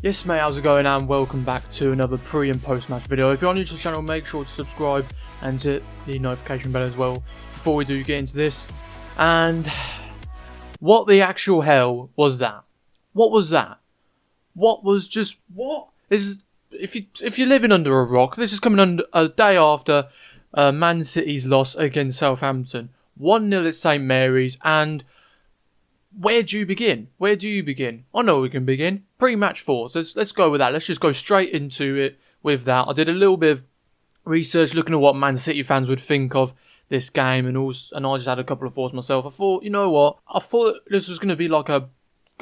Yes mate, how's it going, and welcome back to another pre and post match video. If you're new to the channel, make sure to subscribe and hit the notification bell as well before we do get into this. And what the actual hell was that? What was that? What was just what? If you're living under a rock, this is coming under a day after Man City's loss against Southampton, 1-0 at St Mary's. And where do you begin? Where do you begin? I know we can begin. Pre-match thoughts. Let's go with that. Let's just go straight into it with that. I did a little bit of research looking at what Man City fans would think of this game, and I just had a couple of thoughts myself. I thought, you know what? I thought this was going to be like a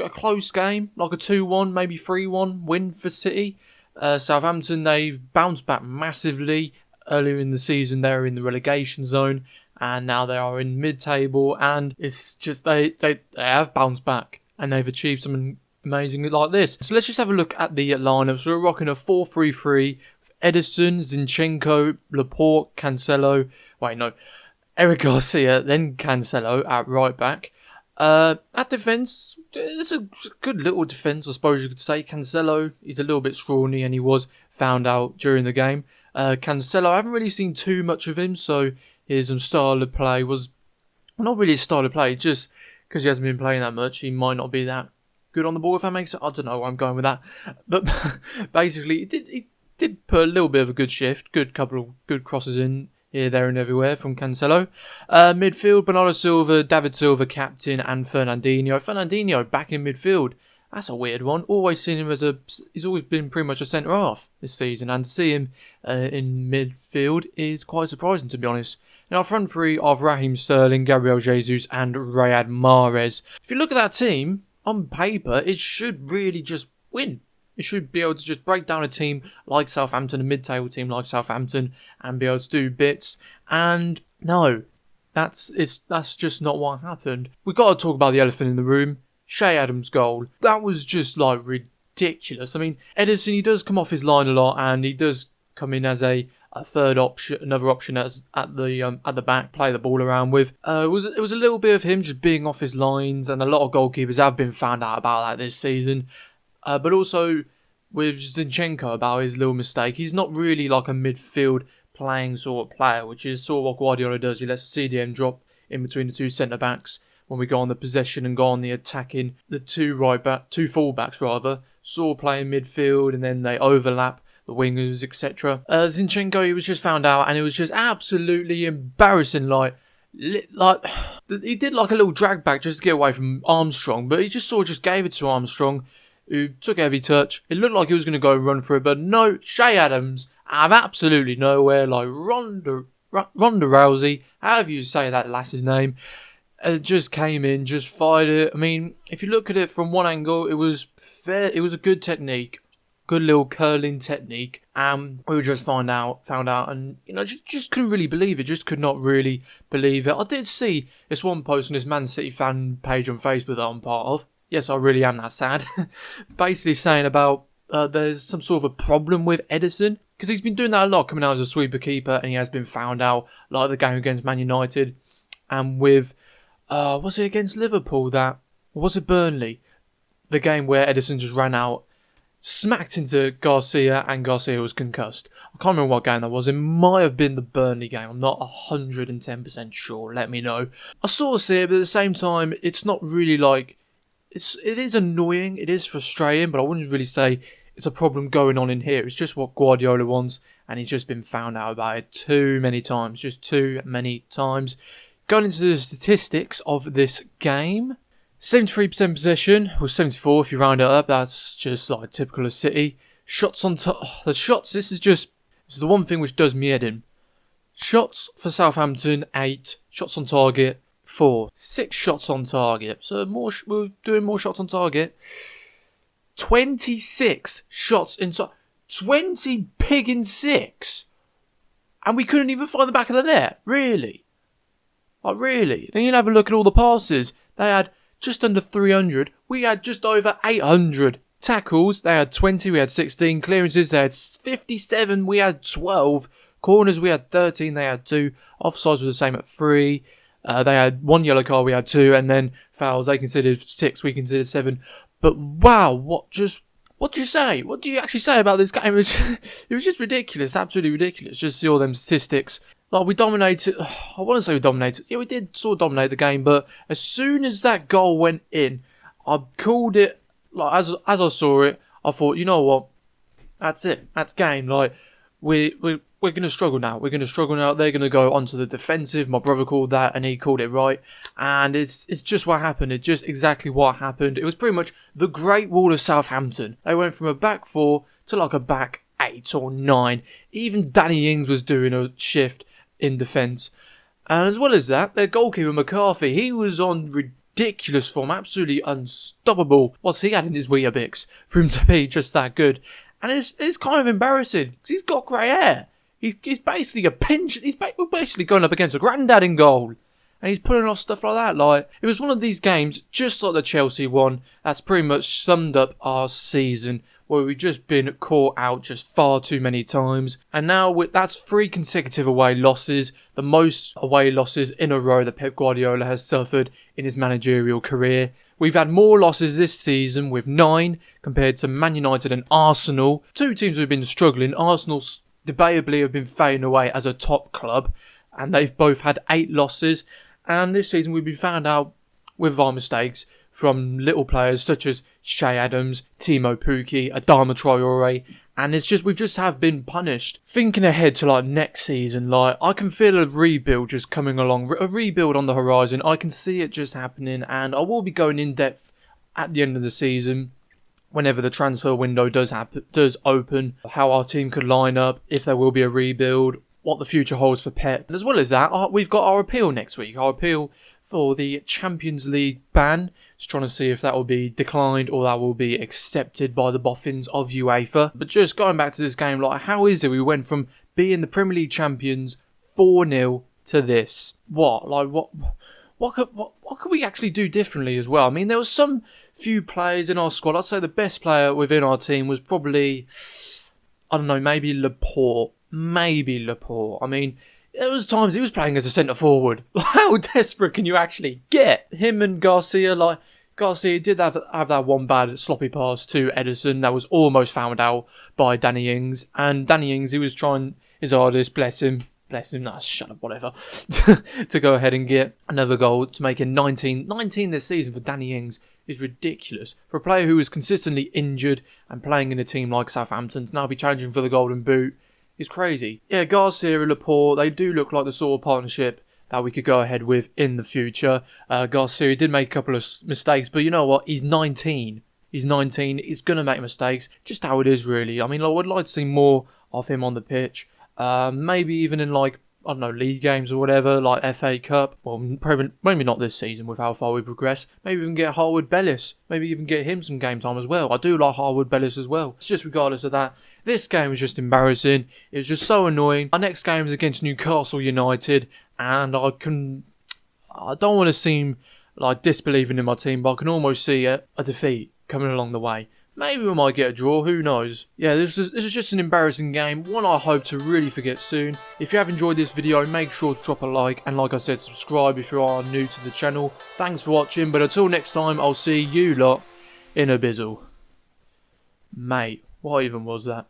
close game, like a 2-1, maybe 3-1 win for City. Southampton, they've bounced back massively. Earlier in the season, they were in the relegation zone, and now they are in mid-table, and it's just they have bounced back, and they've achieved something amazing like this. So let's just have a look at the lineup. So we're rocking a 4-3-3 with Ederson, Zinchenko, Laporte, Cancelo. Eric Garcia, then Cancelo at right back. At defence, it's a good little defence, I suppose you could say. Cancelo, he's a little bit scrawny, and he was found out during the game. Cancelo, I haven't really seen too much of him, so his style of play was not really a style of play, just because he hasn't been playing that much. He might not be that good on the ball, if that makes sense. I don't know where I'm going with that. But basically, he did put a little bit of a good shift, couple of good crosses in here, there and everywhere from Cancelo. Midfield, Bernardo Silva, David Silva, captain, and Fernandinho. Fernandinho back in midfield. That's a weird one. Always seen him he's always been pretty much a centre-half this season, and to see him in midfield is quite surprising, to be honest. In our front three of Raheem Sterling, Gabriel Jesus, and Riyad Mahrez. If you look at that team, on paper, it should really just win. It should be able to just break down a team like Southampton, a mid-table team like Southampton, and be able to do bits. And no, that's just not what happened. We've got to talk about the elephant in the room. Che Adams' goal. That was just like ridiculous. I mean, Ederson, he does come off his line a lot, and he does come in as a third option, another option at the back, play the ball around with. It was a little bit of him just being off his lines, and a lot of goalkeepers have been found out about that this season. But also with Zinchenko about his little mistake. He's not really like a midfield playing sort of player, which is sort of what Guardiola does. He lets the CDM drop in between the two centre backs when we go on the possession and go on the attacking. The two full-backs rather, sort of play in midfield, and then they overlap the wingers, etc. Zinchenko, he was just found out, and it was just absolutely embarrassing. Like he did like a little drag back just to get away from Armstrong, but he just gave it to Armstrong, who took a heavy touch. It looked like he was going to go and run for it, but no, Che Adams out of absolutely nowhere, like Ronda Rousey, however you say that lass's name, just came in, just fired it. I mean, if you look at it from one angle, it was fair. It was a good technique, good little curling technique. We were just found out, and just couldn't really believe it. Just could not really believe it. I did see this one post on this Man City fan page on Facebook that I'm part of. Yes, I really am that sad. Basically saying about there's some sort of a problem with Ederson, because he's been doing that a lot, coming out as a sweeper keeper, and he has been found out, like the game against Man United, and with was it against Liverpool or was it Burnley? The game where Ederson just ran out, smacked into Garcia, and Garcia was concussed. I can't remember what game that was. It might have been the Burnley game. I'm not 110% sure. Let me know. I sort of see it, but at the same time, it's not really like... It is annoying, it is frustrating, but I wouldn't really say it's a problem going on in here. It's just what Guardiola wants, and he's just been found out about it too many times. Just too many times. Going into the statistics of this game, 73% possession, or 74 if you round it up. That's just like typical of City. Shots on the shots, this is the one thing which does me head in. Shots for Southampton, 8. Shots on target, 4. 6 shots on target. So we're doing more shots on target. 26 shots inside. 20 pig in 6. And we couldn't even find the back of the net. Really? Like, really? Then you'll have a look at all the passes. They had just under 300. We had just over 800. Tackles, they had 20. We had 16. Clearances, they had 57. We had 12. Corners, we had 13. They had 2. Offsides were the same at 3. They had 1 yellow card, we had 2. And then fouls, they considered 6. We considered 7. But wow, what What do you say? What do you actually say about this game? It was just ridiculous, absolutely ridiculous. Just see all them statistics. Like, we dominated. I want to say we dominated. Yeah, we did sort of dominate the game, but as soon as that goal went in, I called it. Like, as I saw it, I thought, you know what? That's it. That's game. Like, we're going to struggle now. We're going to struggle now. They're going to go onto the defensive. My brother called that, and he called it right. And it's just what happened. It's just exactly what happened. It was pretty much the Great Wall of Southampton. They went from a back 4 to like a back 8 or 9. Even Danny Ings was doing a shift in defence. And as well as that, their goalkeeper McCarthy, he was on ridiculous form, absolutely unstoppable. What's he had in his Weetabix for him to be just that good? And it's kind of embarrassing because he's got grey hair. He's basically a pinch. We're basically going up against a granddad in goal. And he's pulling off stuff like that. Like, it was one of these games, just like the Chelsea one, that's pretty much summed up our season, where we've just been caught out just far too many times. And now that's 3 consecutive away losses, the most away losses in a row that Pep Guardiola has suffered in his managerial career. We've had more losses this season with 9 compared to Man United and Arsenal. 2 teams who've been struggling. Arsenal debatably have been fading away as a top club, and they've both had 8 losses. And this season we've been found out with our mistakes from little players such as Shay Adams, Timo Pukki, Adama Traore, and we've just have been punished. Thinking ahead to like next season, like, I can feel a rebuild just coming along, a rebuild on the horizon. I can see it just happening, and I will be going in depth at the end of the season, whenever the transfer window does open, how our team could line up, if there will be a rebuild, what the future holds for Pep. And as well as that, we've got our appeal next week. Our appeal for the Champions League ban. Just trying to see if that will be declined or that will be accepted by the boffins of UEFA. But just going back to this game, like, how is it we went from being the Premier League champions 4-0 to this? What could we actually do differently as well? I mean, there was some few players in our squad. I'd say the best player within our team was probably, I don't know, maybe Laporte. I mean, there was times he was playing as a centre forward. How desperate can you actually get? Him and Garcia, like, Garcia did have that one bad sloppy pass to Ederson that was almost found out by Danny Ings. And Danny Ings, he was trying his hardest, bless him, nah, shut up, whatever, to go ahead and get another goal to make it 19 this season for Danny Ings is ridiculous. For a player who was consistently injured and playing in a team like Southampton to now be challenging for the Golden Boot is crazy. Yeah, Garcia and Laporte, they do look like the sort of partnership that we could go ahead with in the future. Garcia did make a couple of mistakes, but you know what? He's 19. He's going to make mistakes. Just how it is, really. I mean, I would like to see more of him on the pitch. Maybe even in, like, I don't know, league games or whatever, like FA Cup. Well, maybe not this season with how far we progress. Maybe even get Harwood Bellis. Maybe even get him some game time as well. I do like Harwood Bellis as well. It's just regardless of that. This game was just embarrassing. It was just so annoying. Our next game is against Newcastle United, and I don't want to seem like disbelieving in my team, but I can almost see a defeat coming along the way. Maybe we might get a draw, who knows. Yeah, this is just an embarrassing game, one I hope to really forget soon. If you have enjoyed this video, make sure to drop a like, and like I said, subscribe if you are new to the channel. Thanks for watching, but until next time, I'll see you lot in a bizzle. Mate, what even was that?